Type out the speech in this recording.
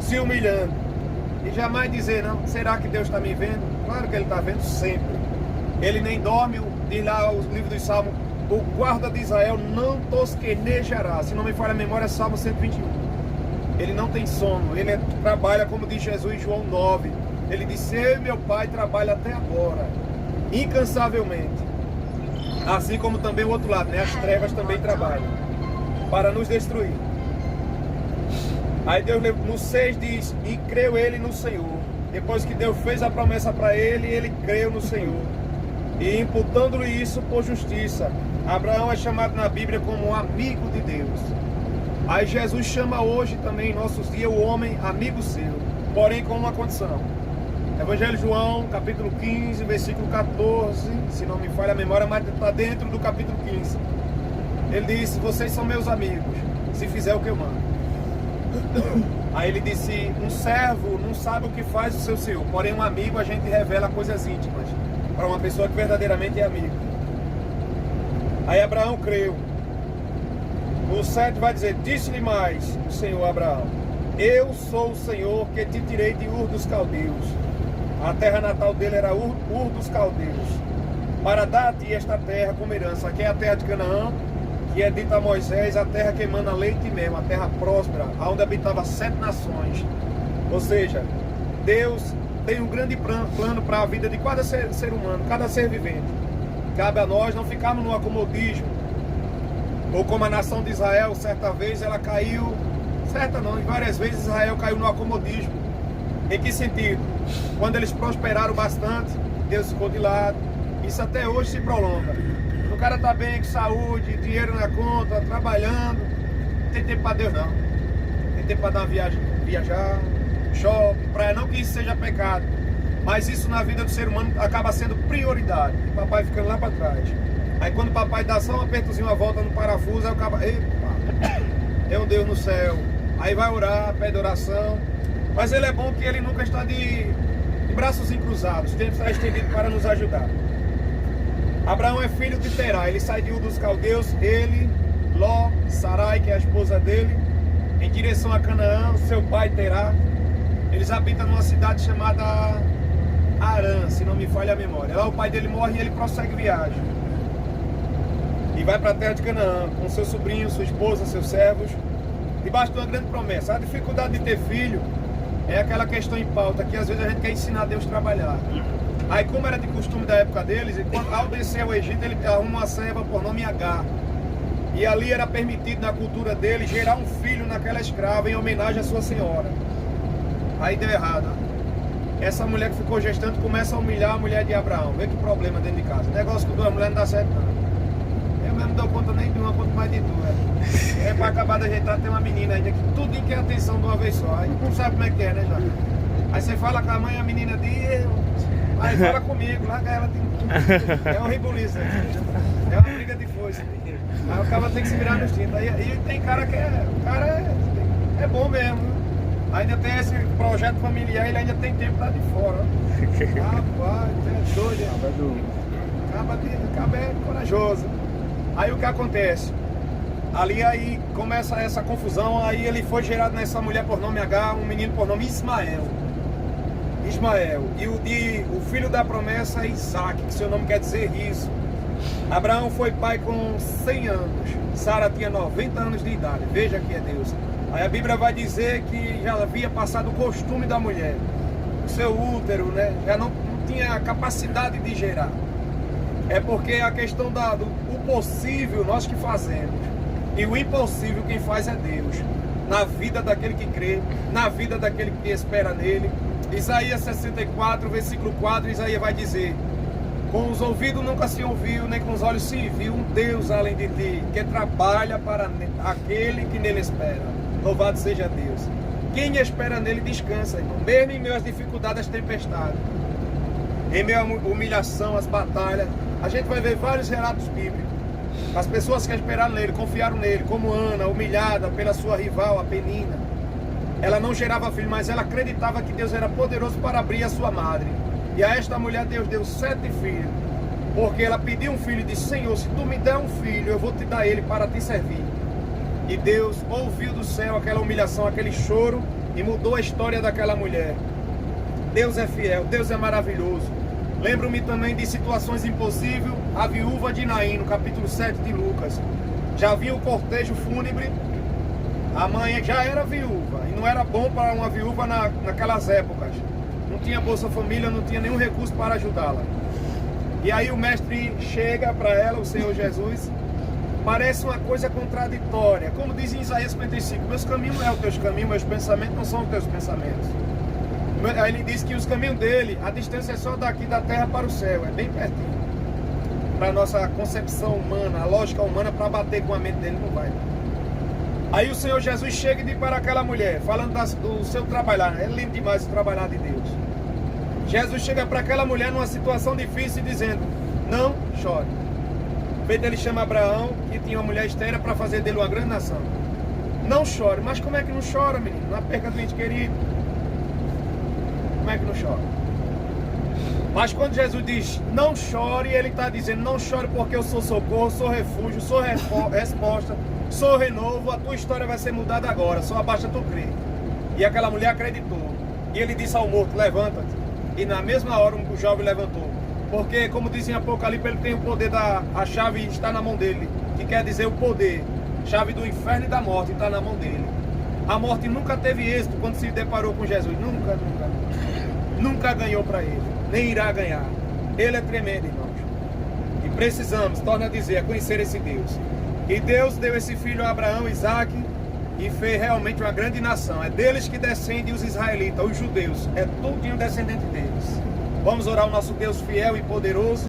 se humilhando. E jamais dizer, não, será que Deus está me vendo? Claro que Ele está vendo sempre. Ele nem dorme, diz lá o livro dos Salmos, o guarda de Israel não tosquenejará. Se não me falha a memória, é Salmo 121. Ele não tem sono, ele trabalha, como diz Jesus em João 9. Ele disse, eu e meu Pai trabalham até agora, incansavelmente. Assim como também o outro lado, né? As trevas também trabalham para nos destruir. Aí Deus no 6 diz, e creu ele no Senhor. Depois que Deus fez a promessa para ele, ele creu no Senhor. E imputando-lhe isso por justiça. Abraão é chamado na Bíblia como um amigo de Deus. Aí Jesus chama hoje também, em nossos dias, o homem amigo seu, porém com uma condição. Evangelho de João, capítulo 15, versículo 14, se não me falha a memória, mas está dentro do capítulo 15. Ele disse, vocês são meus amigos, se fizer o que eu mando. Aí ele disse, um servo não sabe o que faz o seu senhor, porém um amigo a gente revela coisas íntimas, para uma pessoa que verdadeiramente é amigo. Aí Abraão creu. O 7 vai dizer, disse-lhe mais o Senhor a Abraão, eu sou o Senhor que te tirei de Ur dos Caldeus. A terra natal dele era Ur dos Caldeus, para dar a ti esta terra como herança. Aqui é a terra de Canaã, que é dita a Moisés, a terra que emana leite e mel, a terra próspera, onde habitava 7 nações. Ou seja, Deus tem um grande plano para a vida de cada ser humano, cada ser vivente. Cabe a nós não ficarmos no acomodismo, ou como a nação de Israel, certa vez ela caiu, certa não, e várias vezes Israel caiu no acomodismo. Em que sentido? Quando eles prosperaram bastante, Deus ficou de lado. Isso até hoje se prolonga. O cara está bem, com saúde, dinheiro na conta, trabalhando, não tem tempo para Deus não. Tem tempo para dar uma viajar, shopping, praia, não que isso seja pecado, mas isso na vida do ser humano acaba sendo prioridade. E papai ficando lá para trás. Aí quando o papai dá só um apertozinho, uma volta no parafuso, aí o cara, epa, é um Deus no céu. Aí vai orar, pede oração. Mas ele é bom que ele nunca está de braços cruzados, sempre está estendido para nos ajudar. Abraão é filho de Terá, ele sai de Ur dos Caldeus, ele, Ló, Sarai, que é a esposa dele, em direção a Canaã, seu pai Terá. Eles habitam numa cidade chamada Harã, se não me falha a memória. Lá o pai dele morre e ele prossegue viagem. E vai para a terra de Canaã, com seu sobrinho, sua esposa, seus servos, debaixo de uma grande promessa. A dificuldade de ter filho é aquela questão em pauta, que às vezes a gente quer ensinar Deus a trabalhar. Aí como era de costume da época deles, ao descer ao Egito, ele arruma uma serva por nome Agar. E ali era permitido na cultura dele gerar um filho naquela escrava em homenagem à sua senhora. Aí deu errado. Essa mulher que ficou gestante começa a humilhar a mulher de Abraão. Vê que problema dentro de casa. O negócio com 2 mulheres não dá certo não. Eu mesmo não dou conta nem de uma, quanto mais de 2. É para acabar de ajeitar, tem uma menina ainda que tudo quer atenção de uma vez só. Aí não sabe como é que é, né, Jorge? Aí você fala com a mãe, a menina diz, aí fala comigo, larga ela. É um ribuliço. É uma briga de foice. Aí o cara tem que se virar nos 30. E tem cara que o cara é bom mesmo. Ainda tem esse projeto familiar, ele ainda tem tempo lá de fora. Rapaz, é doido. Acaba é corajoso. Aí o que acontece? Ali aí começa essa confusão, aí ele foi gerado nessa mulher por nome H, um menino por nome Ismael. E o filho da promessa é Isaac, que seu nome quer dizer riso. Abraão foi pai com 100 anos, Sara tinha 90 anos de idade, veja que é Deus. Aí a Bíblia vai dizer que já havia passado o costume da mulher, o seu útero, né, já não tinha capacidade de gerar. É porque a questão do possível nós que fazemos, e o impossível quem faz é Deus, na vida daquele que crê, na vida daquele que espera nele. Isaías 64, versículo 4, Isaías vai dizer, com os ouvidos nunca se ouviu, nem com os olhos se viu um Deus além de ti, que trabalha para aquele que nele espera. Louvado seja Deus. Quem espera nele descansa, irmão. Mesmo em meio às dificuldades, às tempestades, em meio à humilhação, às batalhas, a gente vai ver vários relatos bíblicos. As pessoas que esperaram nele, confiaram nele, como Ana, humilhada pela sua rival, a Penina. Ela não gerava filho, mas ela acreditava que Deus era poderoso para abrir a sua madre. E a esta mulher Deus deu 7 filhos, porque ela pediu um filho e disse, Senhor, se tu me der um filho, eu vou te dar ele para te servir. E Deus ouviu do céu aquela humilhação, aquele choro, e mudou a história daquela mulher. Deus é fiel, Deus é maravilhoso. Lembro-me também de situações impossíveis, a viúva de Naim, no capítulo 7 de Lucas. Já viu o cortejo fúnebre, a mãe já era viúva, e não era bom para uma viúva naquelas épocas. Não tinha Bolsa Família, não tinha nenhum recurso para ajudá-la. E aí o mestre chega para ela, o Senhor Jesus, parece uma coisa contraditória. Como diz em Isaías 55, meus caminhos não é os teus caminhos, meus pensamentos não são os teus pensamentos. Aí ele diz que os caminhos dele, a distância é só daqui da terra para o céu, é bem pertinho. Para a nossa concepção humana, a lógica humana, para bater com a mente dele, não vai. Aí o Senhor Jesus chega e diz para aquela mulher, falando do seu trabalhar, é lindo demais o trabalhar de Deus. Jesus chega para aquela mulher numa situação difícil, dizendo, não chore. Feito ele chama Abraão, que tinha uma mulher estéril, para fazer dele uma grande nação. Não chore, mas como é que não chora, menino? Na perca do ente querido. Como é que não chora? Mas quando Jesus diz, não chore, ele está dizendo, não chore porque eu sou socorro, sou refúgio, sou resposta, sou renovo, a tua história vai ser mudada agora, só basta tu crer. E aquela mulher acreditou. E ele disse ao morto, levanta-te. E na mesma hora o jovem levantou. Porque, como diz em Apocalipse, ele tem o poder a chave está na mão dele. Que quer dizer o poder, chave do inferno e da morte está na mão dele. A morte nunca teve êxito quando se deparou com Jesus. Nunca ganhou para ele, nem irá ganhar. Ele é tremendo, irmãos. E precisamos, torna a dizer, conhecer esse Deus. E Deus deu esse filho a Abraão, Isaac, e fez realmente uma grande nação. É deles que descendem os israelitas, os judeus. É tudinho descendente deles. Vamos orar ao nosso Deus fiel e poderoso.